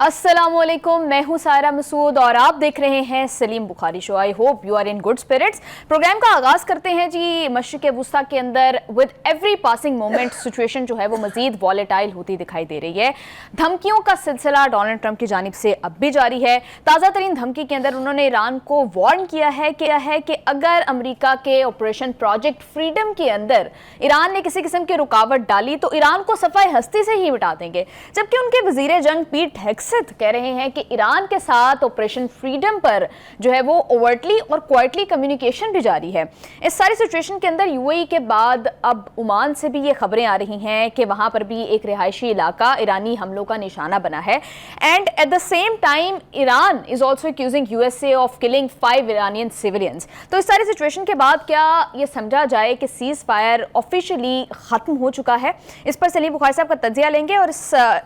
अस्सलामुअलैकुम, मैं हूं सारा मसूद और आप देख रहे हैं Salim Bukhari show. I hope you are in good spirits. Program का आगाज करते हैं जी। मशरिक़ वुस्ता के अंदर with every passing moment situation जो है वो मजीद वॉलेटाइल होती दिखाई दे रही है। धमकियों का सिलसिला डोनाल्ड ट्रंप की जानिब से अब भी जारी है। ताज़ा तरीन धमकी के अंदर उन्होंने ईरान को वार्न किया है कि अगर अमरीका के ऑपरेशन प्रोजेक्ट फ्रीडम के अंदर ईरान ने किसी किस्म की रुकावट डाली तो ईरान को सफाई हस्ती से ही मिटा देंगे। जबकि उनके वजीर जंग पीट हेग्सेथ कह रहे हैं कि ईरान के साथ ऑपरेशन फ्रीडम पर जो है वो ओवर्टली और क्वाइटली कम्युनिकेशन भी जारी है। इस सारी सिचुएशन के अंदर यूएई के बाद अब ओमान से भी ये खबरें आ रही हैं कि वहां पर भी एक रिहायशी इलाका ईरानी हमलों का निशाना बना है। And at the same time Iran is also accusing USA of killing 5 Iranian civilians. तो इस सारी सिचुएशन के बाद क्या ये समझा जाए कि सीज फायर ऑफिशियली खत्म हो चुका है? इस पर सलीम बुखारी साहब का तजिया लेंगे और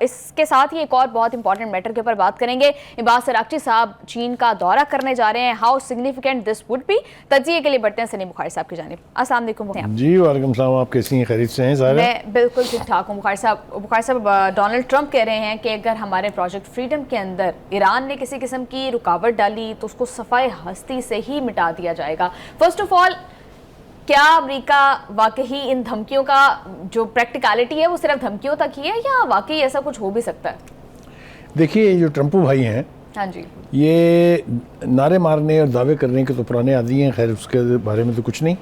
इसके साथ ही एक और बहुत इंपॉर्टेंट मैटर के ऊपर बात करेंगे। इबास सरागची साहब चीन का दौरा करने जा रहे हैं। How significant this would be? तजिए के लिए बढ़ते हैं सलीम बुखारी साहब की जानिब। अस्सलाम वालेकुम। जी वालेकुम सलाम। आप कैसी हैं? खैरियत से हैं? मैं बिल्कुल ठीक ठाक हूँ। बुखारी साहब डोनाल्ड ट्रंप कह रहे हैं कि अगर हमारे प्रोजेक्ट फ्रीडम के अंदर ईरान ने किसी किस्म की रुकावट डाली तो उसको सफाई हस्ती से ही मिटा दिया जाएगा। फर्स्ट ऑफ ऑल, क्या अमेरिका वाकई इन धमकियों का जो प्रैक्टिकलिटी है वो सिर्फ धमकियों तक ही है या वाकई ऐसा कुछ हो भी सकता है? देखिए, जो ट्रंपू भाई हैं, हाँ जी, ये नारे मारने और दावे करने के तो पुराने आदी हैं। खैर, उसके बारे में तो कुछ नहीं।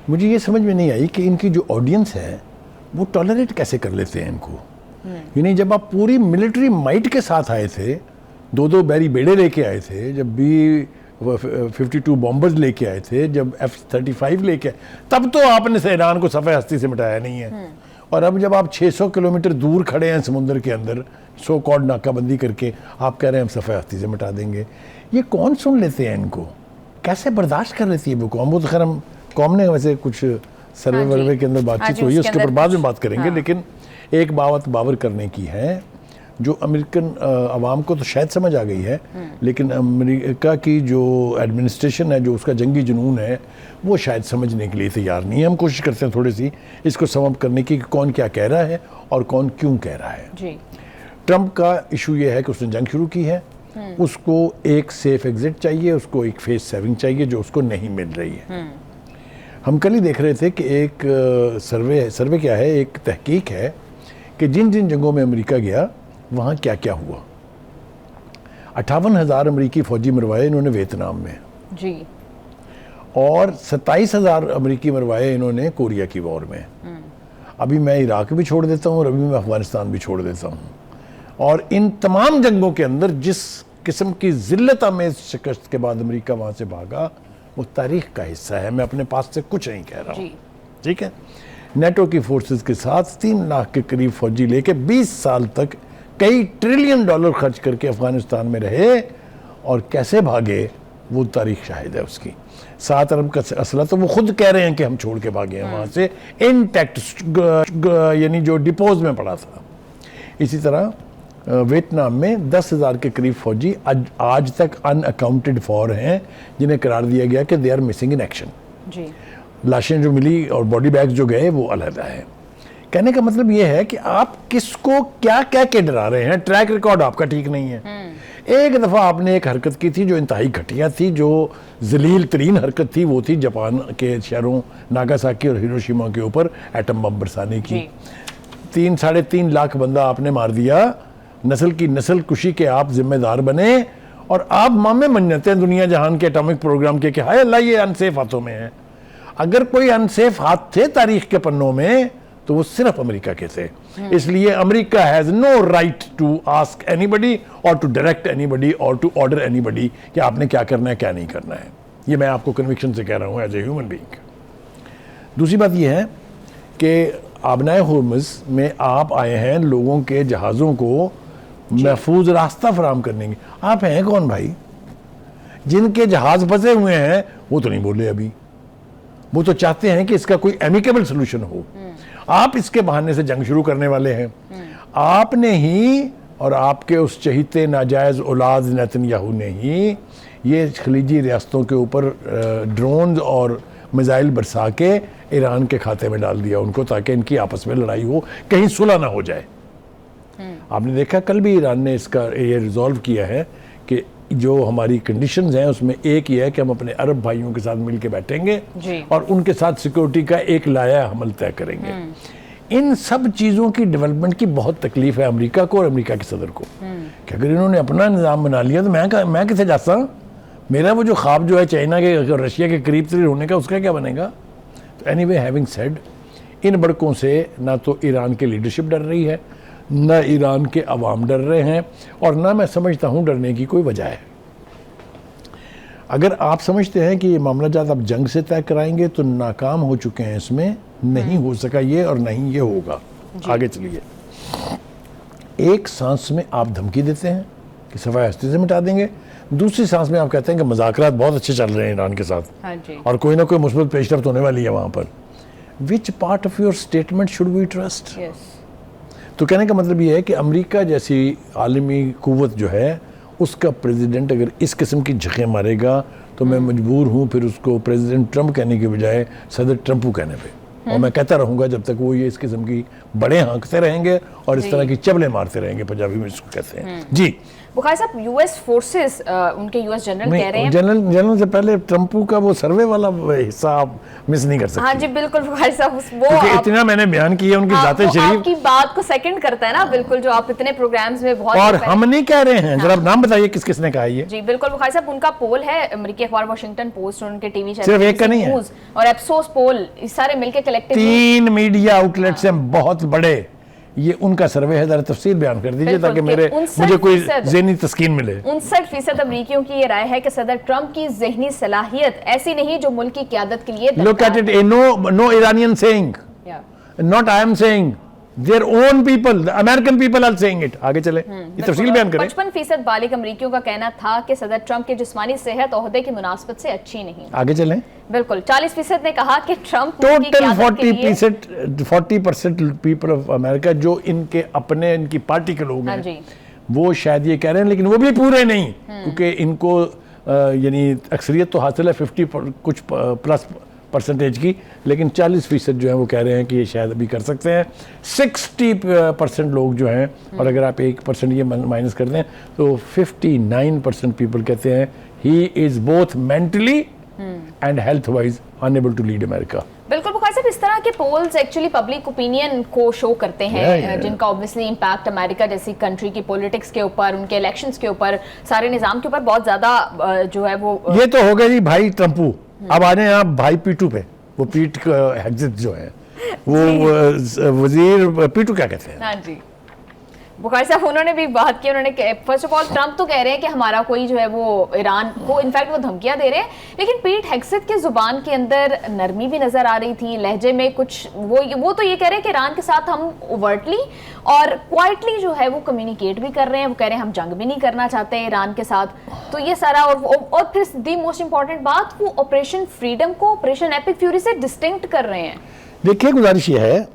मुझे ये समझ में नहीं आई कि इनकी जो ऑडियंस है वो टॉलरेट कैसे कर लेते हैं इनको। यानी जब आप पूरी मिलिट्री माइट के साथ आए थे, दो बैरी बेड़े लेके आए थे, जब भी 52 बॉम्बर्स लेके आए थे, जब F-35 लेके आए, तब तो आपने ईरान को सफ़े हस्ती से मिटाया नहीं है। और अब जब आप 600 किलोमीटर दूर खड़े हैं समुद्र के अंदर, सो कॉल्ड नाकाबंदी करके, आप कह रहे हैं हम सफ़े हस्ती से मिटा देंगे। ये कौन सुन लेते हैं इनको? कैसे बर्दाश्त कर लेती है वो कौम? वो तो खैर हम कौम ने वैसे कुछ सर्वे वर्वे के अंदर बातचीत हुई है, उसके ऊपर बाद में बात करेंगे। लेकिन एक बात बावर करने की है, जो अमेरिकन अवाम को तो शायद समझ आ गई है, लेकिन अमेरिका की जो एडमिनिस्ट्रेशन है, जो उसका जंगी जुनून है, वो शायद समझने के लिए तैयार नहीं है। हम कोशिश करते हैं थोड़ी सी इसको समझ करने की कि कौन क्या कह रहा है और कौन क्यों कह रहा है जी। ट्रंप का इशू ये है कि उसने जंग शुरू की है, उसको एक सेफ एग्जिट चाहिए, उसको एक फेस सेविंग चाहिए जो उसको नहीं मिल रही है। हम कल ही देख रहे थे कि एक सर्वे क्या है, एक तहकीक है कि जिन जिन जंगों में अमेरिका गया वहाँ क्या क्या हुआ। 58,000 अमरीकी फौजी मरवाए इन्होंने वियतनाम में जी, और 27,000 अमरीकी मरवाए इन्होंने कोरिया की वॉर में। अभी मैं इराक भी छोड़ देता हूँ और अभी मैं अफगानिस्तान भी छोड़ देता हूँ। और इन तमाम जंगों के अंदर जिस किस्म की जिल्लत आमेज शिकस्त के बाद अमरीका वहाँ से भागा, वो तारीख का हिस्सा है। मैं अपने पास से कुछ नहीं कह रहा हूँ, ठीक है। नेटो की फोर्सेस के साथ 3 लाख के करीब फौजी लेके 20 साल तक कई ट्रिलियन डॉलर खर्च करके अफगानिस्तान में रहे, और कैसे भागे वो तारीख शाहिद है उसकी। 7 अरब का असला तो वो खुद कह रहे हैं कि हम छोड़ के भागे हैं वहाँ से इंटैक्ट, यानी जो डिपोज में पड़ा था। इसी तरह वियतनाम में 10,000 के करीब फौजी आज तक अनअकाउंटेड फॉर हैं, जिन्हें करार दिया गया कि they are missing in action जी। लाशें जो मिली और बॉडी बैग्स जो गए वो अलहदा है। कहने का मतलब ये है कि आप किसको क्या कह के डरा रहे हैं। ट्रैक रिकॉर्ड आपका ठीक नहीं है। एक दफ़ा आपने एक हरकत की थी जो इंतहाई घटिया थी, जो जलील तरीन हरकत थी, वो थी जापान के शहरों नागासाकी और हिरोशिमा के ऊपर एटम बम बरसाने की। 3-3.5 लाख बंदा आपने मार दिया। नस्ल कुशी के आप जिम्मेदार बने, और आप मामे मन्नते हैं दुनिया जहान के एटॉमिक प्रोग्राम के कि हाय अल्लाह ये अनसेफ हाथों में है। अगर कोई अनसेफ हाथ थे तारीख के पन्नों में तो वो सिर्फ अमेरिका के थे। इसलिए America has no right to ask anybody or to direct anybody or to order anybody कि आपने क्या करना है क्या नहीं करना है। ये मैं आपको कन्विक्शन से कह रहा हूँ एज ए ह्यूमन बीइंग। दूसरी बात ये है कि आबनाए हुर्मुज़ में आप आए हैं लोगों के जहाज़ों को महफूज रास्ता फराम करने की। आप हैं कौन भाई? जिनके जहाज फंसे हुए हैं वो तो नहीं बोले अभी। वो तो चाहते हैं कि इसका कोई एमिकेबल सोल्यूशन हो। आप इसके बहाने से जंग शुरू करने वाले हैं। आपने ही और आपके उस चहीते नाजायज औलाद नेतन्याहू ने ही ये खलीजी रियासतों के ऊपर ड्रोन और मिसाइल बरसा के ईरान के खाते में डाल दिया उनको, ताकि इनकी आपस में लड़ाई हो, कहीं सुलह ना हो जाए। आपने देखा कल भी ईरान ने इसका ये रिजॉल्व किया है कि जो हमारी कंडीशंस हैं उसमें एक ही है कि हम अपने अरब भाइयों के साथ मिलकर बैठेंगे और उनके साथ सिक्योरिटी का एक लाया हमल तय करेंगे। इन सब चीज़ों की डेवलपमेंट की बहुत तकलीफ है अमेरिका को और अमेरिका के सदर को कि अगर इन्होंने अपना निज़ाम बना लिया तो मैं किसे जाता हूँ, मेरा वो जो ख्वाब जो है चाइना के रशिया के करीब तरीब होने का उसका क्या बनेगा। तो एनीवे हैविंग सेड, इन बड़कों से ना तो ईरान की लीडरशिप डर रही है, न ईरान के अवाम डर रहे हैं, और ना मैं समझता हूँ डरने की कोई वजह है। अगर आप समझते हैं कि ये मामला जात आप जंग से तय कराएंगे तो नाकाम हो चुके हैं, इसमें नहीं हो सका ये और नहीं ये होगा। आगे चलिए, एक सांस में आप धमकी देते हैं कि सफाई हस्ती से मिटा देंगे, दूसरी सांस में आप कहते हैं कि मुज़ाकरात बहुत अच्छे चल रहे हैं ईरान के साथ, हाँ जी, और कोई ना कोई मुस्बत पेशरफ्त होने वाली है वहाँ पर। Which part of your statement should we trust? तो कहने का मतलब ये है कि अमेरिका जैसी आलमी कुव्वत जो है उसका प्रेसिडेंट अगर इस किस्म की झकें मारेगा तो मैं मजबूर हूँ फिर उसको प्रेसिडेंट ट्रंप कहने के बजाय सदर ट्रंपू कहने पे, और मैं कहता रहूँगा जब तक वो ये इस किस्म की बड़े हाँकते रहेंगे और इस तरह की चबले मारते रहेंगे, पंजाबी में इसको कहते हैं। जी बुखारी साहब, यूएस फोर्सेस, उनके यूएस जनरल कह रहे हैं, जनरल से पहले ट्रंपू का वो सर्वे वाला हिस्सा आप मिस नहीं कर सकते। हाँ जी बिल्कुल बुखारी साहब, वो इतना मैंने बयान किया उनकी जाते शरीफ आपकी बात को सेकंड करता है ना, बिल्कुल, जो आप इतने प्रोग्राम्स में बहुत, और हम नहीं कह रहे हैं। जरा नाम बताइए किस किसने कहा ये? जी बिल्कुल बुखारी साहब, उनका पोल है अमेरिकी अखबार वॉशिंगटन पोस्ट और उनके टीवी चैनल सिर्फ एक का नहीं है और एप्सोस पोल, इस सारे मिलके कलेक्टिव 3 मीडिया आउटलेट्स हैं बहुत बड़े, ये उनका सर्वे है। जरा तफसील बयान कर दीजिए ताकि मुझे कोई ज़हनी तस्कीन मिले। 59% अमेरिकियों की ये राय है कि सदर ट्रंप की ज़हनी सलाहियत ऐसी नहीं जो मुल्क की क़यादत के लिए। Look at it, no Iranian saying, not I am saying, their own people, the American people are saying it। आगे चले, ये तफसील बयान करें। 55% बालिग अमेरिकियों का कहना था कि सदर ट्रंप की जिस्मानी सेहत ओहदे की मुनासबत से अच्छी नहीं। आगे चलें। बिल्कुल 40% ने कहा कि Trump total 40% people of America जो इनके अपने इनकी पार्टी के लोग हैं वो शायद ये कह रहे हैं, लेकिन वो भी पूरे नहीं, क्योंकि इनको यानी अक्सरियत तो हासिल है 50 कुछ प्लस परसेंटेज की, लेकिन 40% जो है वो कह रहे हैं कि ये शायद अभी कर सकते हैं। 60% लोग जो हैं, और अगर आप 1% ये माइनस कर दें तो 59% पीपल कहते हैं he is both mentally and health wise unable to lead America. बिल्कुल बुखारी साहब, इस तरह के पोल्स एक्चुअली पब्लिक ओपिनियन को शो करते हैं, जिनका ऑब्वियसली इम्पैक्ट अमेरिका जैसी कंट्री की पॉलिटिक्स के ऊपर, उनके इलेक्शंस के ऊपर, सारे निज़ाम के ऊपर बहुत ज़्यादा जो है वो। ये तो हो गया जी भाई ट्रंपू। अब आ जाए आप भाई पीटू पे। वो पीट हेग्जिट जो है वो वजीर पीटू क्या कहते हैं? हाँ जी बुखारी साहब, उन्होंने भी बात की। उन्होंने फर्स्ट ऑफ ऑल ट्रंप तो कह रहे हैं कि हमारा कोई जो है वो ईरान को इनफैक्ट वो धमकियां दे रहे हैं, लेकिन पीट हेग्सेथ की जुबान के अंदर नरमी भी नजर आ रही थी, लहजे में कुछ वो तो ये कह रहे हैं कि ईरान के साथ हम ओवर्टली और क्वाइटली जो है वो कम्युनिकेट भी कर रहे हैं। वो कह रहे हैं हम जंग भी नहीं करना चाहते ईरान के साथ। तो ये सारा और फिर दी मोस्ट इंपॉर्टेंट बात, वो ऑपरेशन फ्रीडम को ऑपरेशन एपिक फ्यूरी से डिस्टिंक्ट कर रहे हैं। देखिए गुजारिश ये है,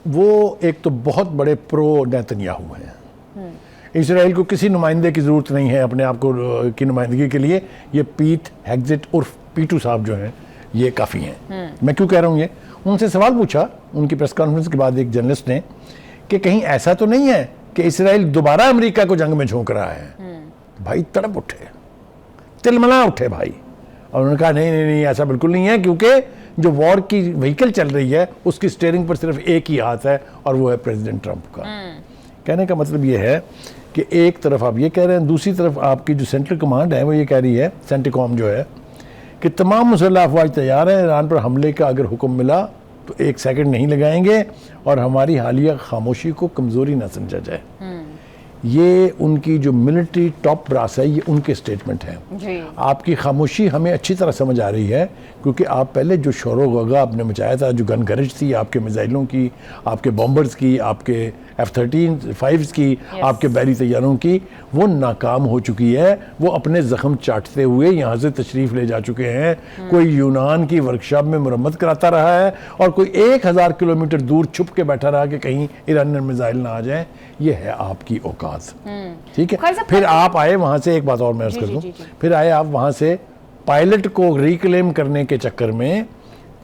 वो एक तो बहुत बड़े प्रो नेतन्याहू हैं। इजराइल को किसी नुमाइंदे की ज़रूरत नहीं है अपने आप को की नुमाइंदगी के लिए। ये पीट हेग्जिट और पीटू साहब जो हैं ये काफ़ी हैं। मैं क्यों कह रहा हूँ ये, उनसे सवाल पूछा उनकी प्रेस कॉन्फ्रेंस के बाद एक जर्नलिस्ट ने कि कहीं ऐसा तो नहीं है कि इसराइल दोबारा अमेरिका को जंग में झोंक रहा है। भाई तड़प उठे, तिलमला उठे भाई, और उन्होंने कहा नहीं ऐसा बिल्कुल नहीं है, क्योंकि जो वॉर की व्हीकल चल रही है उसकी स्टीयरिंग पर सिर्फ एक ही हाथ है और वो है प्रेसिडेंट ट्रंप का। कहने का मतलब ये है कि एक तरफ आप ये कह रहे हैं, दूसरी तरफ आपकी जो सेंट्रल कमांड है वो ये कह रही है, सेंटिकॉम जो है, कि तमाम मुसल्लह अफवाज तैयार हैं, ईरान पर हमले का अगर हुक्म मिला तो 1 सेकंड नहीं लगाएंगे और हमारी हालिया खामोशी को कमज़ोरी ना समझा जाए। ये उनकी जो मिलिट्री टॉप ब्रास है, ये उनके स्टेटमेंट हैं। आपकी खामोशी हमें अच्छी तरह समझ आ रही है, क्योंकि आप पहले जो शोर गगा आपने मचाया था, जो गन गरज थी आपके मिसाइलों की, आपके बॉम्बर्स की, आपके F-35 की, आपके बैरी तैयारों की, वो नाकाम हो चुकी है। वो अपने ज़ख्म चाटते हुए यहाँ से तशरीफ़ ले जा चुके हैं। कोई यूनान की वर्कशॉप में मुरम्मत कराता रहा है और कोई 1000 किलोमीटर दूर छुप के बैठा रहा कि कहीं ईरानी मिसाइल ना आ जाए। ये है आपकी औकात, ठीक है। फिर आप आए वहाँ से, एक बात और मैं अर्ज़ कर दूँ, फिर आए आप वहाँ से पायलट को रिक्लेम करने के चक्कर में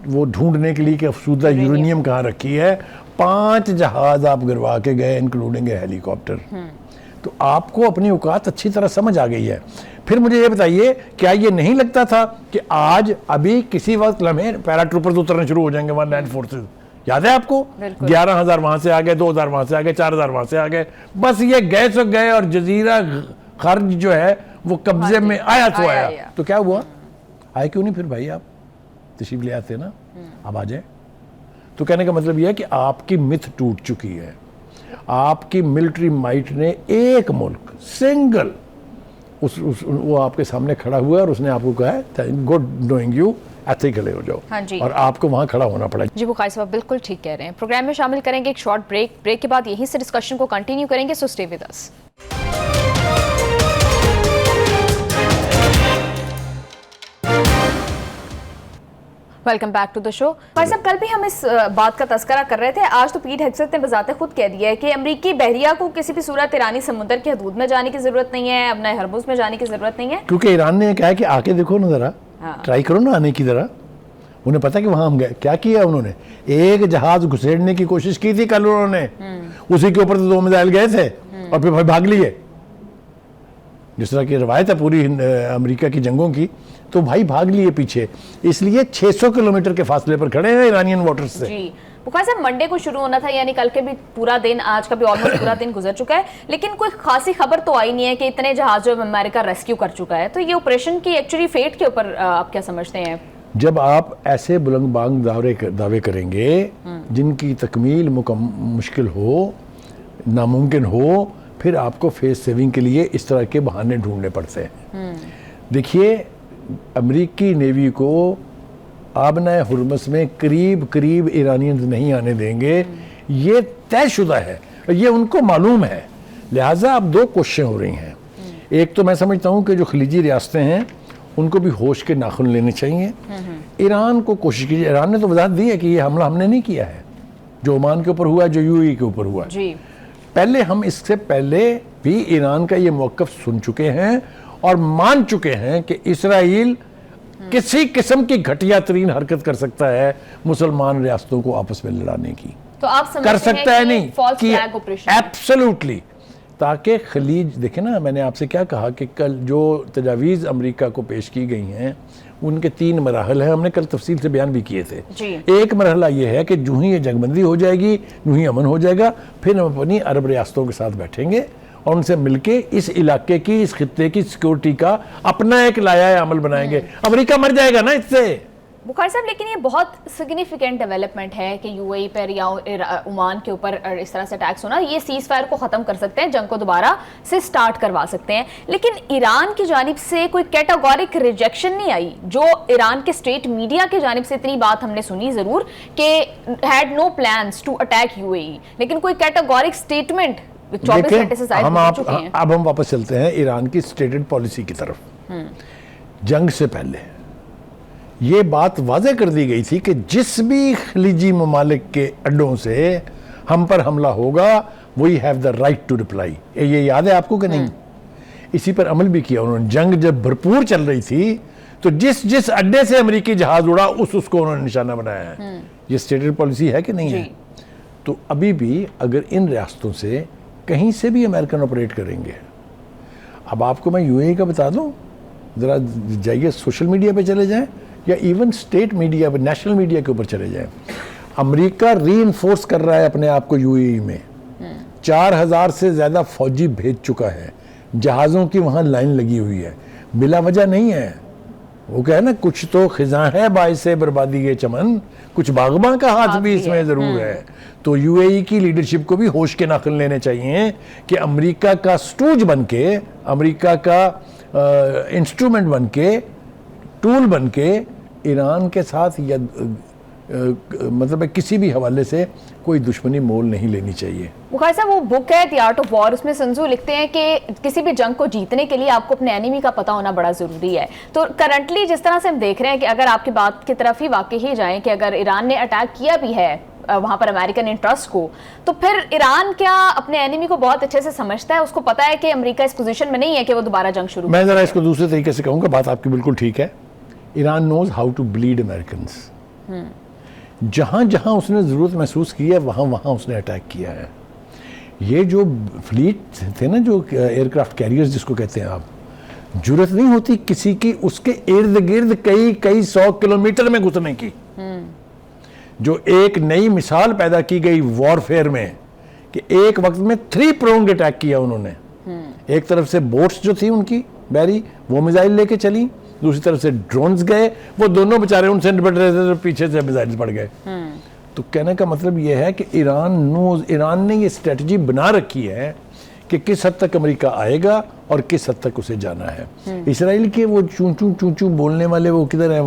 वो ढूंढने के लिए कि अफसूदा यूरेनियम कहाँ रखी है। 5 जहाज आप गिरवा के गए, इंक्लूडिंग ए हेलीकॉप्टर। तो आपको अपनी औकात अच्छी तरह समझ आ गई है। फिर मुझे ये बताइए, क्या ये नहीं लगता था कि आज अभी किसी वक्त लम्हे पैराट्रूपर्स उतरने शुरू हो जाएंगे वहां, लैंड फोर्सेस? याद है आपको? 11,000 वहां से आ गए, 2,000 वहां से आ गए, 4,000 वहां से आ गए। बस ये गए सो गए और जजीरा खर्ज जो है वो कब्जे में आया तो आया। तो क्या हुआ? आए क्यों नहीं फिर भाई? आप तशरीफ ले आते ना, अब आ जाए। तो कहने का मतलब यह है कि आपकी मिथ टूट चुकी है। आपकी मिलिट्री माइट ने एक मुल्क सिंगल वो आपके सामने खड़ा हुआ है और उसने आपको कहा है गुड नोइंग यू, ऐसे ही खड़े हो जाओ। हाँ जी। और आपको वहां खड़ा होना पड़ा। जी बुखारी साहब बिल्कुल ठीक कह रहे हैं। प्रोग्राम में शामिल करेंगे एक शॉर्ट ब्रेक के बाद यहीं से डिस्कशन को कंटिन्यू करेंगे, so stay with us. Welcome back to the show. भाई साहब, कल भी हम इस बात का तस्करा कर रहे थे। आज तो पीट हेग्सेट ने बजाते खुद कह दिया है कि अमरीकी बहरिया को किसी भी सूरत ईरानी समुद्र की हदूद में जाने की जरूरत नहीं है, अपना हरमुज में जाने की जरूरत नहीं है, क्योंकि ईरान ने कहा है कि आके देखो ना जरा, ट्राई करो ना आने की जरा। उन्हें पता कि वहां हम गए, क्या किया उन्होंने? एक जहाज घुसेड़ने की कोशिश की थी कल उन्होंने, उसी के ऊपर तो 2 मिसाइल गए थे और फिर भाग लिए। जिस तरह की रवायत है पूरी अमेरिका की जंगों की, तो भाई भाग लिए पीछे। इसलिए 600 किलोमीटर के फासले पर खड़े हैं ईरानियन वाटर्स से। जी बुखारी साहब, मंडे को शुरू होना था, यानी कल के भी पूरा दिन, आज का भी ऑलमोस्ट पूरा दिन गुजर चुका है, लेकिन कोई खासी खबर तो आई नहीं है कि इतने जहाजों में अमेरिका रेस्क्यू कर चुका है। तो ये ऑपरेशन की एक्चुअली फेट के ऊपर आप क्या समझते हैं? जब आप ऐसे बुलंदबांग दावे करेंगे जिनकी तकमील मुश्किल हो, नामुमकिन हो, फिर आपको फेस सेविंग के लिए इस तरह के बहाने ढूंढने पड़ते हैं। देखिए, अमेरिकी नेवी को आबना हुर्मस में करीब ईरानियंस नहीं आने देंगे, ये तयशुदा है, ये उनको मालूम है। लिहाजा अब 2 कोशिशें हो रही हैं। एक तो मैं समझता हूँ कि जो खलीजी रियासतें हैं उनको भी होश के नाखून लेने चाहिए। ईरान को कोशिश कीजिए, ईरान ने तो वजाहत दी है कि ये हमला हमने नहीं किया है, जो ओमान के ऊपर हुआ, जो यूएई के ऊपर हुआ। जी। पहले हम इससे पहले भी ईरान का ये मौक़िफ़ सुन चुके हैं और मान चुके हैं कि इसराइल किसी किस्म की घटिया तरीन हरकत कर सकता है मुसलमान रियासतों को आपस में लड़ाने की। तो आप समझते कर सकता है नहीं कि एब्सोल्युटली, ताकि खलीज देखे ना, मैंने आपसे क्या कहा कि कल जो तजावीज़ अमेरिका को पेश की गई हैं उनके 3 मराहल हैं, हमने कल तफसील से बयान भी किए थे। एक मरहला ये है कि जो ही ये जंगबंदी हो जाएगी, जो ही अमन हो जाएगा, फिर हम अपनी अरब रियासतों के साथ बैठेंगे और उनसे मिलके इस इलाके की, इस खित्ते की सिक्योरिटी का अपना एक लाया अमल बनाएंगे। अमेरिका मर जाएगा ना इससे। बुखारी साहब, लेकिन ये बहुत सिग्निफिकेंट डेवलपमेंट है कि यूएई पर या ओमान के ऊपर इस तरह से अटैक्स होना, ये सीज फायर को ख़त्म कर सकते हैं, जंग को दोबारा से स्टार्ट करवा सकते हैं। लेकिन ईरान की जानिब से कोई कैटेगोरिक रिजेक्शन नहीं आई। जो ईरान के स्टेट मीडिया की जानिब से इतनी बात हमने सुनी ज़रूर कि had no plans to attack UAE, लेकिन कोई कैटेगोरिक स्टेटमेंट 24 घंटे से ज़ायद हो चुके हैं। अब हम वापस चलते हैं ईरान की स्टेटेड पॉलिसी की तरफ। जंग से पहले ये बात वाज़े कर दी गई थी कि जिस भी खलीजी ममालिक के अड्डों से हम पर हमला होगा, we have the right to reply. ये याद है आपको कि नहीं? इसी पर अमल भी किया उन्होंने। जंग जब भरपूर चल रही थी तो जिस जिस अड्डे से अमेरिकी जहाज उड़ा उसको उन्होंने निशाना बनाया है। ये स्टेटेड पॉलिसी है कि नहीं है? तो अभी भी अगर इन रियासतों से कहीं से भी अमेरिकन ऑपरेट करेंगे, अब आपको मैं यूएई का बता दूं, ज़रा जाइए सोशल मीडिया पे चले जाएं या इवन स्टेट मीडिया पर, नेशनल मीडिया के ऊपर चले जाएं। अमेरिका रीइंफोर्स कर रहा है अपने आप को यूएई में। 4000 से ज़्यादा फौजी भेज चुका है, जहाज़ों की वहाँ लाइन लगी हुई है, बिला वजह नहीं है। वो क्या है ना, कुछ तो खिज़ां है बाइसे बर्बादी के चमन, कुछ बागबां का हाथ भी इसमें ज़रूर है। तो यूएई की लीडरशिप को भी होश के नाखून लेने चाहिए कि अमेरिका का स्टूज बन के, अमेरिका का इंस्ट्रूमेंट बन के, टूल बन के ईरान के साथ या मतलब किसी भी हवाले से कोई दुश्मनी मोल नहीं लेनी चाहिए। बुखारी साहब, वो बुक है द आर्ट ऑफ वॉर, उसमें संजू लिखते हैं कि किसी भी जंग को जीतने के लिए आपको अपने एनिमी का पता होना बड़ा ज़रूरी है। तो करंटली जिस तरह से हम देख रहे हैं कि अगर आपकी बात की तरफ ही वाकई ही जाएं कि अगर ईरान ने अटैक किया भी है वहाँ पर अमेरिकन इंटरेस्ट को, तो फिर ईरान क्या अपने एनिमी को बहुत अच्छे से समझता है? उसको पता है कि अमेरिका इस पोजीशन में नहीं है कि वो दोबारा जंग शुरू। मैं ज़रा इसको दूसरे तरीके से कहूँगा, बात आपकी बिल्कुल ठीक है। Iran knows how to bleed Americans. जहां जहां उसने ज़रूरत महसूस की है वहां वहां उसने अटैक किया है। ये जो फ्लीट थे ना, जो एयरक्राफ्ट कैरियर्स जिसको कहते हैं आप, जरूरत नहीं होती किसी की उसके इर्द गिर्द कई कई 100 किलोमीटर में घुसने की। जो एक नई मिसाल पैदा की गई वॉरफेयर में कि एक वक्त में 3 प्रोंग अटैक किया उन्होंने। एक तरफ से बोट्स जो थी उनकी बैरी, वो मिसाइल लेके चली, दूसरी तरफ से ड्रोन्स गए, वो दोनों बेचारे उनसे निपट रहे थे तो पीछे से मिसाइल पड़ गए। तो कहने का मतलब ये है कि ईरान ने ये स्ट्रेटजी बना रखी है कि किस हद तक अमेरिका आएगा और किस हद तक उसे जाना है। इसराइल के वो चूं बोलने वाले वो किधर हैं,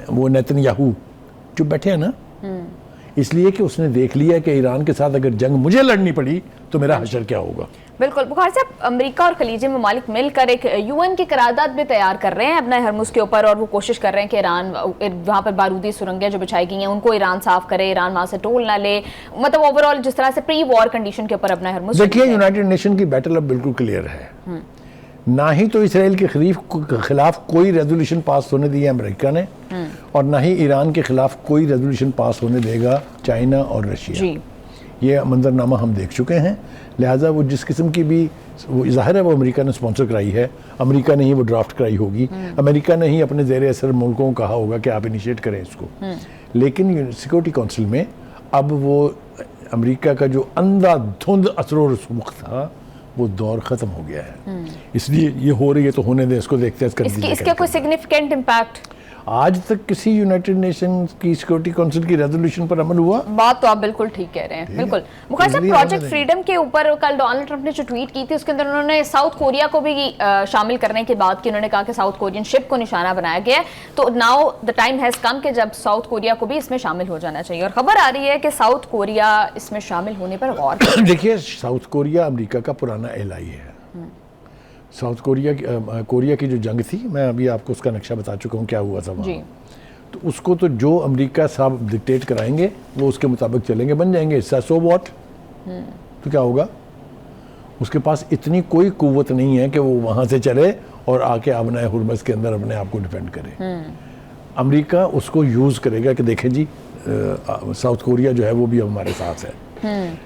वो नेतन्याहू जो बैठे हैं ना, इसलिए कि उसने देख लिया कि ईरान के साथ अगर जंग मुझे लड़नी पड़ी तो मेरा हशर क्या होगा। बिल्कुल बुखारी साहब, अमेरिका और खलीजी ममालिक मिलकर एक यूएन की करारदाद भी तैयार कर रहे हैं अपना हरमुज के ऊपर, और वो कोशिश कर रहे हैं कि ईरान वहाँ पर बारूदी सुरंगें जो बिछाई गई हैं उनको ईरान साफ करे, ईरान वहाँ से टोल ना ले, मतलब ओवरऑल जिस तरह से प्री वॉर कंडीशन के ऊपर अपना हरमुज। देखिए, यूनाइटेड नेशन की बैटल अब बिल्कुल क्लियर है। ना ही तो इसराइल के खिलाफ कोई रेजोल्यूशन पास होने दी है अमेरिका ने, और ना ही ईरान के खिलाफ कोई रेजोल्यूशन पास होने देगा चाइना और रशिया। ये मंजरनामा हम देख चुके हैं, लिहाजा वो जिस किस्म की भी वो ज़ाहिर है वो अमेरिका ने स्पॉन्सर कराई है, अमेरिका ने ही वो ड्राफ्ट कराई होगी, अमेरिका ने ही अपने ज़ेर असर मुल्कों को कहा होगा कि आप इनिशिएट करें इसको। लेकिन सिक्योरिटी काउंसिल में अब वो अमेरिका का जो अंधाधुंध असर रसूख था वो दौर ख़त्म हो गया है। इसलिए ये हो रही है तो होने दें, इसको देखते हैं इसका कोई सिग्निफिकेंट इम्पैक्ट आज तक किसी यूनाइटेड नेशन की सिक्योरिटी काउंसिल की रेजोल्यूशन पर अमल हुआ? बात तो आप बिल्कुल ठीक कह रहे हैं। बिल्कुल मुखार साहब, प्रोजेक्ट फ्रीडम के ऊपर कल डोनाल्ड ट्रंप ने जो ट्वीट की थी उसके अंदर उन्होंने साउथ कोरिया को भी शामिल करने की बात की। उन्होंने कहा कि साउथ कोरियन शिप को निशाना बनाया गया है, तो now the time has come कि जब साउथ कोरिया को भी इसमें शामिल हो जाना चाहिए, और खबर आ रही है कि साउथ कोरिया इसमें शामिल होने पर गौर। देखिए, साउथ कोरिया अमेरिका का पुराना एलाई है। साउथ कोरिया की जो जंग थी, मैं अभी आपको उसका नक्शा बता चुका हूँ क्या हुआ था वहाँ। तो उसको तो जो अमेरिका साहब डिक्टेट कराएंगे वो उसके मुताबिक चलेंगे, बन जाएंगे हिस्सा। सो व्हाट, तो क्या होगा? उसके पास इतनी कोई कुव्वत नहीं है कि वो वहाँ से चले और आके अपने हुर्मस के अंदर अपने आप को डिफेंड करे। अमेरिका उसको यूज़ करेगा कि देखें जी, साउथ कोरिया जो है वो भी हमारे साथ है।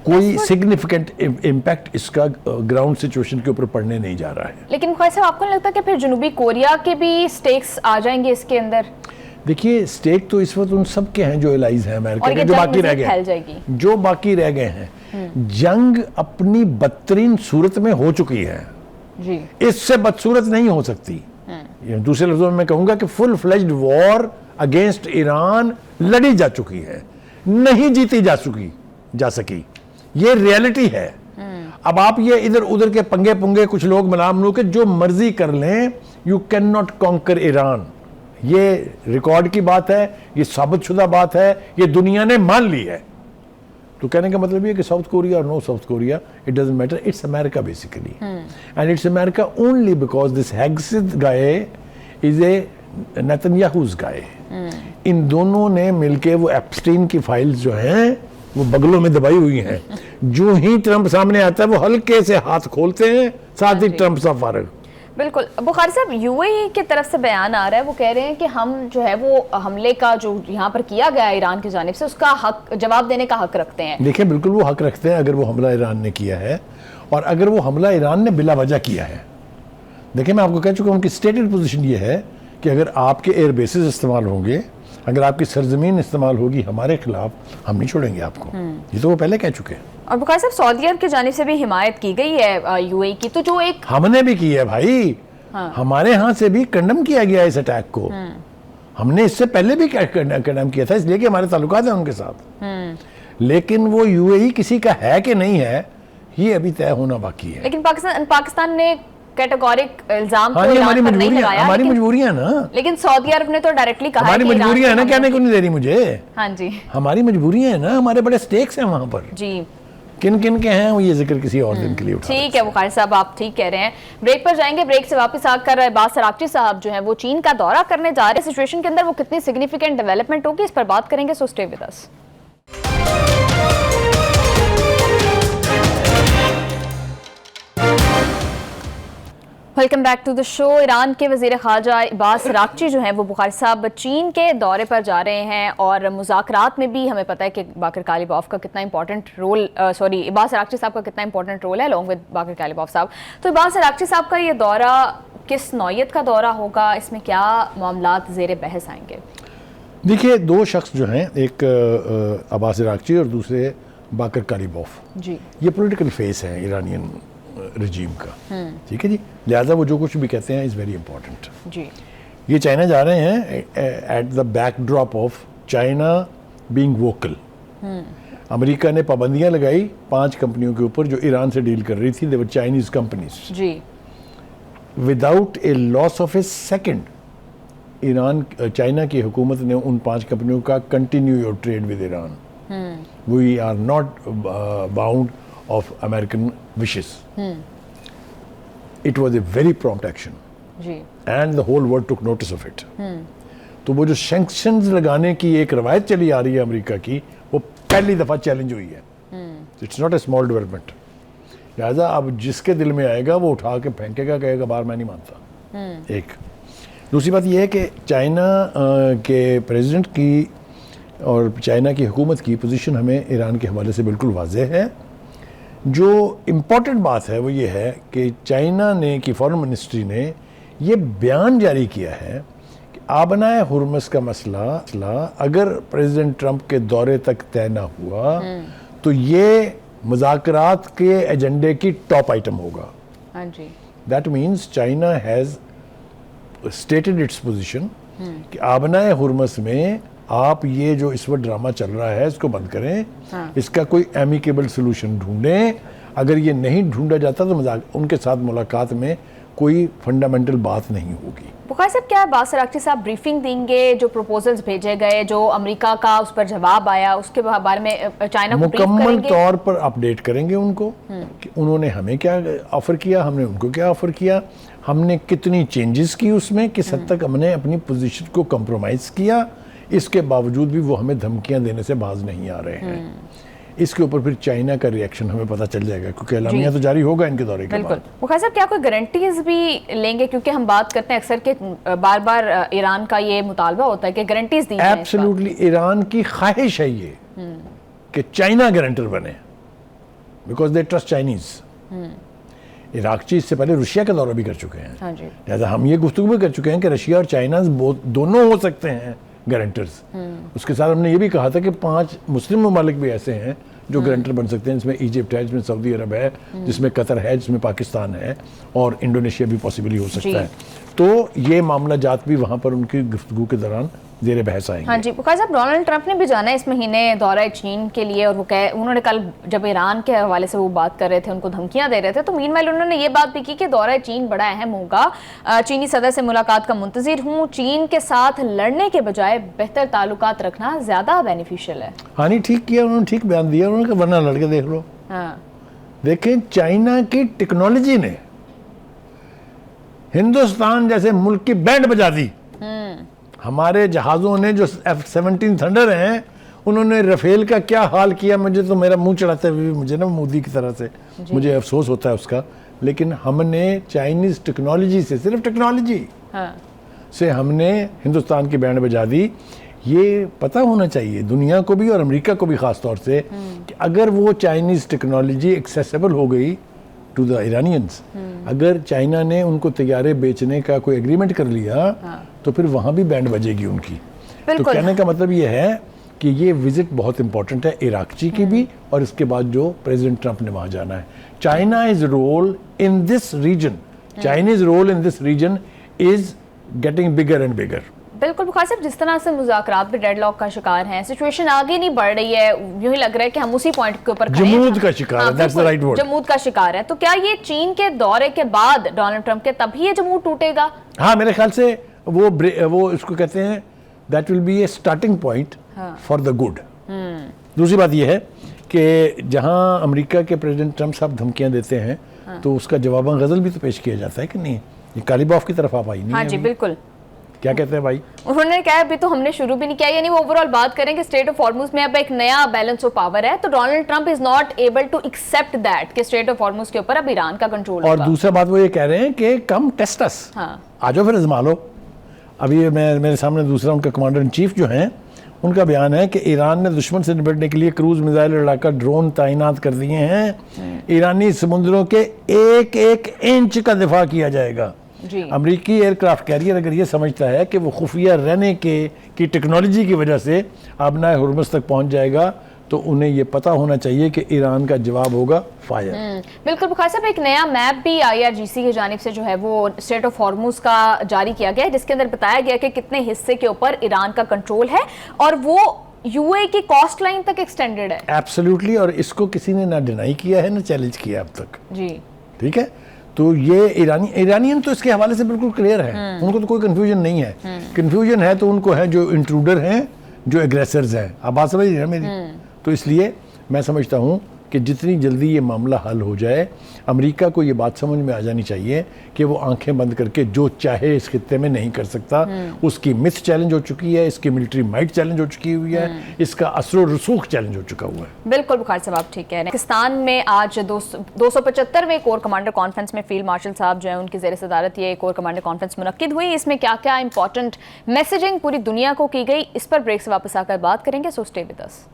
कोई सिग्निफिकेंट इम्पैक्ट इसका ग्राउंड सिचुएशन के ऊपर पड़ने नहीं जा रहा है। लेकिन मुखार साहब, आपको नहीं लगता कि फिर जनूबी कोरिया के भी स्टेक्स आ जाएंगे इसके अंदर? देखिए, स्टेक तो इस वक्त उन सब के हैं जो एलाइज हैं अमेरिका के, जो बाकी रह गए हैं। जंग अपनी बदतरीन सूरत में हो चुकी है जी, इससे बदसूरत नहीं हो सकती। दूसरे लफ्जों में मैं कहूंगा कि full fledged war against Iran लड़ी जा चुकी है, नहीं जीती जा सकी। ये रियलिटी है। अब आप ये इधर उधर के पंगे पुंगे कुछ लोग मनाम के जो मर्जी कर लें, you can not conquer Iran. ये रिकॉर्ड की बात है, ये साबितशुदा बात है, ये दुनिया ने मान ली है। तो कहने का मतलब ये कि साउथ कोरिया और no South Korea, it doesn't matter, it's America basically, and it's America only because this Hegseth guy is a Netanyahu's guy. इन दोनों ने मिलके वो एप्स्टीन की फाइल्स जो हैं वो बगलों में दबाई हुई हैं। जो ही ट्रंप सामने आता है वो हल्के से हाथ खोलते हैं, साथ ही ट्रंप सा फारग। बिल्कुल बुखारी साहब, यूएई की तरफ से बयान आ रहा है, वो कह रहे हैं कि हम जो है वो हमले का जो यहाँ पर किया गया ईरान की जानिब से उसका हक, जवाब देने का हक रखते हैं। देखिए, बिल्कुल वो हक रखते हैं अगर वो हमला ईरान ने किया है, और अगर वो हमला ईरान ने बिला वजह किया है। देखिए, मैं आपको कह चुका हूँ, उनकी स्टेटेड पोजीशन ये है कि अगर आपके एयर बेसिस इस्तेमाल होंगे, अगर आपकी सरजमीन इस्तेमाल होगी हमारे खिलाफ, हम नहीं छोड़ेंगे आपको। ये तो वो पहले कह चुके हैं। और बुखारी साहब, सऊदी अरब की जानिब से भी हिमायत की गई है यूएई की, तो जो एक हमने भी की है भाई। हमारे यहाँ से भी कंडम किया गया इस अटैक को। हमने इससे पहले भी कंडम किया था, इसलिए कि हमारे ताल्लुकात हैं उनके साथ। लेकिन वो यूएई किसी का है कि नहीं है, ये अभी तय होना बाकी है। लेकिन पाकिस्तान ने कैटेगोरिक इल्जाम तो हमारी मजबूरियां ना। लेकिन सऊदी अरब ने तो डायरेक्टली कहा हमारी मजबूरियां है ना, कहने को नहीं दे रही मुझे। हाँ जी, हमारी मजबूरियां है ना, हमारे बड़े स्टेक्स हैं वहां पर जी। किन किन के हैं वो ये जिक्र किसी और दिन के लिए उठा। ठीक है बुखारी साहब, आप ठीक कह रहे हैं। ब्रेक पर जाएंगे, ब्रेक से वापस आकर बासर आकची साहब जो है वो चीन का दौरा करने जा रहे हैं। सिचुएशन के अंदर वो कितनी सिग्निफिकेंट डेवलपमेंट होगी, इस पर बात करेंगे, so stay with us. Welcome back to the show. Iran के वज़ीर ख़ारजा अब्बास अराग़ची जो हैं वो बुखारी साहब चीन के दौरे पर जा रहे हैं और मुज़ाकरात में भी हमें पता है कि बाकर कालिबॉफ का कितना इंपॉर्टेंट रोल अब्बास अराग़ची साहब का कितना इंपॉर्टेंट रोल है अलॉन्ग विद बाकर कालिबॉफ साहब। तो अब्बास अराग़ची साहब का ये दौरा किस नौयत का दौरा होगा, इसमें क्या मामलात ज़ेर बहस आएंगे? देखिए, दो शख्स जो हैं, एक अब्बास अराग़ची और दूसरे बाकर कालिबॉफ जी, ये पॉलिटिकल फेस है ईरानियन रजीम का, ठीक है जी। लिहाजा वो जो कुछ भी कहते हैं इज़ वेरी इंपॉर्टेंट जी। ये चाइना जा रहे हैं at the backdrop of China being vocal. America ने पाबंदियां लगाई 5 कंपनियों के ऊपर जो ईरान से डील कर रही थी, दे वर चाइनीज कंपनीज जी। Without a loss of a second China की हुकूमत ने उन 5 कंपनियों का continue your trade with Iran, we are not bound of American wishes. It was a very prompt action. जी. And the whole world took notice of it. तो वो जो sanctions लगाने की एक रवायत चली आ रही है अमेरिका की, वो पहली दफा चैलेंज हुई है। It's not a small development. लिहाजा अब जिसके दिल में आएगा वो उठा के फेंकेगा, कहेगा बाहर मैं नहीं मानता। एक दूसरी बात यह है कि चाइना के प्रेसिडेंट की और चाइना की हुकूमत की पोजीशन हमें ईरान के हवाले से बिल्कुल वाज़ेह है। जो इम्पॉर्टेंट बात है वो ये है कि चाइना ने की फॉरेन मिनिस्ट्री ने ये बयान जारी किया है कि आबनाए हुर्मुज़ का मसला अगर प्रेसिडेंट ट्रंप के दौरे तक तय ना हुआ तो ये मुज़ाकरात के एजेंडे की टॉप आइटम होगा। हाँ जी। That means China has stated its position कि आबनाए हुर्मुज़ में आप ये जो इस वक्त ड्रामा चल रहा है इसको बंद करें। हाँ। इसका कोई एमिकेबल सोल्यूशन ढूंढें। अगर ये नहीं ढूंढा जाता तो उनके साथ मुलाकात में कोई फंडामेंटल बात नहीं होगी। बुखारी साहब, क्या अब्बास अराग़ची साहब ब्रीफिंग देंगे? जो प्रपोजल्स भेजे गए, जो अमेरिका का उस पर जवाब आया, उसके बारे में चाइना को मुकम्मल तौर पर अपडेट करेंगे उनको कि उन्होंने हमें क्या ऑफर किया, हमने उनको क्या ऑफर किया, हमने कितनी चेंजेस की उसमें, किस हद तक हमने अपनी पोजीशन को कंप्रोमाइज़ किया। इसके बावजूद भी वो हमें धमकियां देने से बाज नहीं आ रहे हैं। इसके ऊपर फिर चाइना का रिएक्शन हमें पता चल जाएगा, क्योंकि एलामिया तो जारी होगा इनके दौरे के बाद। बुखारी साहब, क्या कोई गारंटीज भी लेंगे? क्योंकि हम बात करते हैं अक्सर के बार बार ईरान का ये मुतालबा होता है कि गारंटीज दी जाएं। एब्सोल्युटली ईरान की ख्वाहिश है ये कि चाइना गारंटर बने, बिकॉज दे ट्रस्ट चाइनीज। इराक़ची इससे पहले रशिया का दौरा भी कर चुके हैं। हाँ जी। लिहाजा हम ये गुफ्तगू भी कर चुके हैं कि रशिया और चाइना दोनों हो सकते हैं गारंटर्स। उसके साथ हमने ये भी कहा था कि 5 मुस्लिम ममालिक भी ऐसे हैं जो गारंटर बन सकते हैं, जिसमें इजिप्ट है, जिसमें सऊदी अरब है, जिसमें कतर है, जिसमें पाकिस्तान है और इंडोनेशिया भी पॉसिबली हो सकता है। तो ये मामला जात भी वहाँ पर उनकी गुफ्तगू के दौरान ज़ेर बहस आएंगे। हाँ जी। बुखारी साहब, डोनाल्ड ट्रंप ने भी जाना है इस महीने दौरा चीन के लिए, और वो उन्होंने कल जब ईरान के हवाले से वो बात कर रहे थे, उनको धमकियां दे रहे थे, तो मीनवाइल उन्होंने ये बात भी की कि दौरा चीन बड़ा अहम होगा। चीनी सदर से मुलाकात का मुंतजिर हूँ। चीन के साथ लड़ने के बजाय बेहतर ताल्लुकात रखना ज़्यादा बेनिफिशियल है। हाँ नहीं, ठीक किया उन्होंने, ठीक बयान दिया उन्होंने, वरना लड़के देख लो। हाँ। देखें, चाइना की टेक्नोलॉजी ने हिंदुस्तान जैसे मुल्क की बैंड बजा दी। हमारे जहाज़ों ने जो F-17 थंडर हैं, उन्होंने रफेल का क्या हाल किया, मुझे तो मेरा मुंह चढ़ाते हुए मुझे ना मोदी की तरह से मुझे अफसोस होता है उसका। लेकिन हमने चाइनीज़ टेक्नोलॉजी से, सिर्फ टेक्नोलॉजी से हमने हिंदुस्तान की बैंड बजा दी। ये पता होना चाहिए दुनिया को भी और अमेरिका को भी ख़ास तौर से कि अगर वो चाइनीज़ टेक्नोलॉजी एक्सेसिबल हो गई टू द इरानियंस, अगर चाइना ने उनको तैयारे बेचने का कोई एग्रीमेंट कर लिया तो फिर वहाँ भी बैंड बजेगी उनकी। तो कहने का मतलब ये है कि ये विजिट बहुत इंपॉर्टेंट है इराक़ची की भी, और इसके बाद जो प्रेसिडेंट ट्रंप ने वहाँ जाना है। China is role in this region, Chinese role in this region is getting bigger and bigger. बिल्कुल बुखारी साहब, जिस तरह से मुज़ाकरात भी डेडलॉक का शिकार हैं, सिचुएशन आगे नहीं बढ़ रही है, यूं ही लग रहा है कि हम उसी पॉइंट के ऊपर जमूद का शिकार है। दैट्स द राइट वर्ड, जमूद का शिकार है। तो क्या ये चीन के दौरे के बाद डोनाल्ड ट्रंप के तभी ये जमूद टूटेगा? हाँ, मेरे ख्याल से वो इसको कहते हैं that will be A starting point for the good. दूसरी बात यह है कि जहां अमेरिका के प्रेसिडेंट ट्रंप साहब धमकियां देते हैं तो उसका जवाबन गजल भी तो पेश किया जाता है कि नहीं। ये कालिबॉफ की तरफ आप आई नहीं? हाँ जी, बिल्कुल। क्या कहते हैं भाई? उन्होंने कहा अभी तो हमने शुरू भी नहीं किया, यानी वो ओवरऑल बात करें कि स्टेट ऑफ हॉर्मुज में अब एक नया बैलेंस ऑफ पावर है, तो Donald Trump is not able to accept that कि स्टेट ऑफ हॉर्मुज के ऊपर अब ईरान का कंट्रोल और होगा। दूसरा बात वो ये कह रहे हैं कि कम टेस्ट अस, आ जाओ फिर आजमा लो। अभी मेरे सामने दूसरा उनका कमांडर इन चीफ जो हैं, उनका बयान है कि ईरान ने दुश्मन से निपटने के लिए क्रूज मिसाइल लड़ाकर ड्रोन तैनात कर दिए हैं। ईरानी समुद्रों के एक एक इंच का दिफा किया जाएगा। अमेरिकी एयरक्राफ्ट कैरियर अगर ये समझता है कि वो खुफिया रहने की टेक्नोलॉजी की वजह से आबनाए हुर्मुज़ तक पहुंच जाएगा, तो उन्हें ये पता होना चाहिए कि ईरान का जवाब होगा फायर। बिल्कुल बुखारी साहब, एक नया मैप भी IRGC की जानिब से जो है वो स्टेट ऑफ हॉर्मुज़ का जारी किया गया है, जिसके अंदर बताया गया कि कितने हिस्से के ऊपर ईरान का कंट्रोल है और वो UAE की कॉस्ट लाइन तक एक्सटेंडेड है। एब्सोल्युटली, और इसको किसी ने ना डिनाई किया है ना चैलेंज किया अब तक जी। ठीक है, तो ये ईरानियन तो इसके हवाले से बिल्कुल क्लियर है, उनको तो कोई कंफ्यूजन नहीं है। कंफ्यूजन है तो उनको है जो इंट्रूडर हैं, जो एग्रेसर्स हैं। आप बात समझ रहे हैं मेरी? तो इसलिए मैं समझता हूँ कि जितनी जल्दी ये मामला हल हो जाए, अमेरिका को ये बात समझ में आ जानी चाहिए कि वो आंखें बंद करके जो चाहे इस खित्ते में नहीं कर सकता। उसकी मिथ चैलेंज हो चुकी है, इसकी मिलिट्री माइट चैलेंज हो चुकी हुई है, इसका असर रसूख चैलेंज हो चुका हुआ है। बिल्कुल बुखारी साहब, आप ठीक कह रहे हैं। पाकिस्तान में आज 275वें कोर कमांडर कॉन्फ्रेंस में फील्ड मार्शल साहब जो है उनकी ज़ेर सदारत ये कोर कमांडर कॉन्फ्रेंस मुनक्किद हुई। इसमें क्या क्या इंपॉर्टेंट मैसेजिंग पूरी दुनिया को की गई, इस पर ब्रेक से वापस आकर बात करेंगे। So stay with us.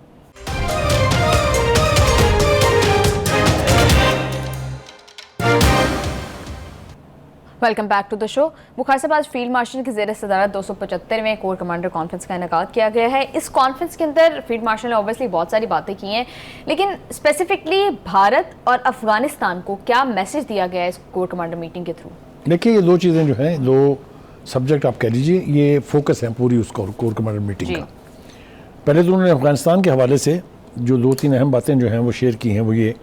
Welcome back to the show. Bukhari साहब, आज फील्ड मार्शल की ज़ेर सदारत 275वें कोर कमांडर कॉन्फ्रेंस का इनेकाद किया गया है। इस कॉन्फ्रेंस के अंदर फील्ड मार्शल ने ऑब्वियसली बहुत सारी बातें की हैं, लेकिन स्पेसिफिकली भारत और अफगानिस्तान को क्या मैसेज दिया गया है इस कोर कमांडर मीटिंग के थ्रू? देखिए, ये दो चीज़ें जो हैं, दो सब्जेक्ट आप कह लीजिए, ये फोकस है पूरी उस कोर कमांडर मीटिंग का। पहले तो उन्होंने अफगानिस्तान के हवाले से जो दो तीन अहम बातें जो हैं वो शेयर की हैं। वो ये,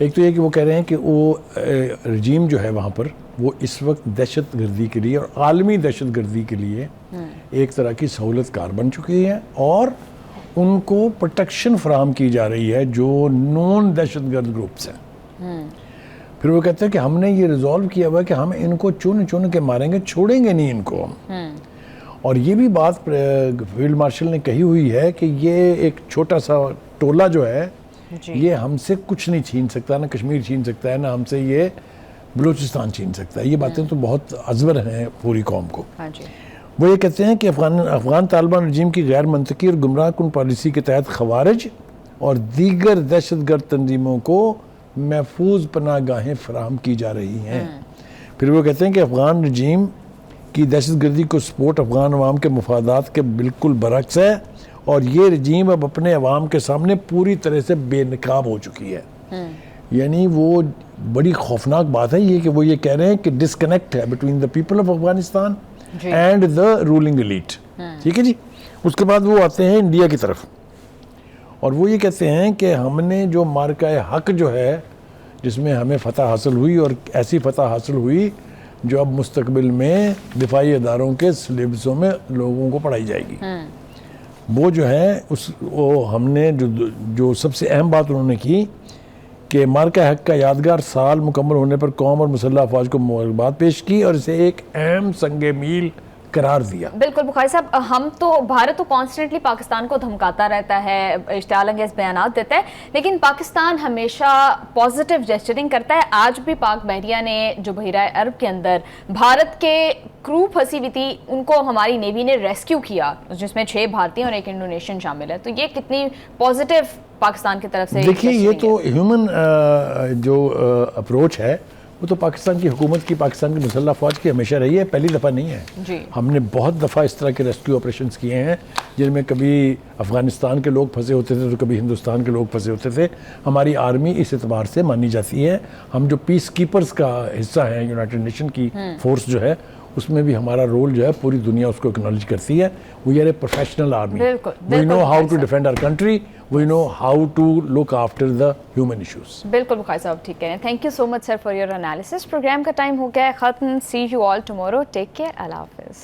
एक तो ये कि वो कह रहे हैं कि वो रजीम जो है वहाँ पर वो इस वक्त दहशत गर्दी के लिए और आलमी दहशत गर्दी के लिए एक तरह की सहूलत कार बन चुकी है और उनको प्रोटेक्शन फराहम की जा रही है जो नॉन दहशत गर्द ग्रुप्स हैं। फिर वो कहते हैं कि हमने ये रिजॉल्व किया हुआ है कि हम इनको चुन चुन के मारेंगे, छोड़ेंगे नहीं इनको हम। और ये भी बात फील्ड मार्शल ने कही हुई है कि ये एक छोटा सा टोला जो है ये हमसे कुछ नहीं छीन सकता, ना कश्मीर छीन सकता है, ना हमसे ये बलूचिस्तान छीन सकता है। ये बातें तो बहुत अजबर हैं पूरी कौम को। वो ये कहते हैं कि अफगान तालिबान रजीम की गैर मंतकी और गुमराह कुन पॉलिसी के तहत खवारिज और दीगर दहशतगर्द तंजीमों को महफूज पनाहगाहें फराहम की जा रही हैं। फिर वो कहते हैं कि अफगान रजीम की दहशतगर्दी को सपोर्ट अफगान अवाम के मफादात के बिल्कुल बरक्स है और ये रजीम अब अपने अवाम के सामने पूरी तरह से बेनकाब हो चुकी है। यानी वो बड़ी खौफनाक बात है ये कि वो ये कह रहे हैं कि डिस्कनेक्ट है between the people of Afghanistan and the ruling elite. ठीक है जी। उसके बाद वो आते हैं इंडिया की तरफ और वो ये कहते हैं कि हमने जो मार्का हक जो है जिसमें हमें फतह हासिल हुई और ऐसी फतह हासिल हुई जो अब मुस्तकबिल में दिफाई अदारों के सिलेबसों में लोगों को पढ़ाई जाएगी, वो जो है वो हमने जो सबसे अहम बात उन्होंने की कि मार्का हक का यादगार साल मुकम्मल होने पर कौम और मुसल्लह अफवाज को मुबारकबाद पेश की और इसे एक अहम संगे मील करार दिया। बिल्कुल बुखारी साहब, हम तो भारत तो कॉन्स्टेंटली पाकिस्तान को धमकाता रहता है, इश्तियाल अंगेज बयानात देता है, लेकिन पाकिस्तान हमेशा पॉजिटिव जेस्चरिंग करता है। आज भी पाक बहरिया ने जो बहिरा अरब के अंदर भारत के क्रू फंसी हुई थी उनको हमारी नेवी ने रेस्क्यू किया, जिसमें 6 भारतीय और 1 इंडोनेशियन शामिल है। तो ये कितनी पॉजिटिव पाकिस्तान की तरफ से? देखिए, ये तो ह्यूमन जो अप्रोच है वो तो पाकिस्तान की हुकूमत की, पाकिस्तान की मुसल्लह फ़ौज की हमेशा रही है, पहली दफ़ा नहीं है जी। हमने बहुत दफ़ा इस तरह के रेस्क्यू ऑपरेशंस किए हैं जिनमें कभी अफ़गानिस्तान के लोग फंसे होते थे तो कभी हिंदुस्तान के लोग फंसे होते थे। हमारी आर्मी इस एतबार से मानी जाती है, हम जो पीस कीपर्स का हिस्सा हैं, यूनाइटेड नेशन की फोर्स जो है उसमें भी हमारा रोल जो है पूरी दुनिया उसको एक्नॉलेज करती है। We are a professional army, we know how to defend our country, we know how to look after the human issues. बिल्कुल बुखारी साहब ठीक कह रहे हैं। Thank you so much sir for your analysis. Program का time हो गया है खत्म। See you all tomorrow. Take care. अल्लाह हाफिज़।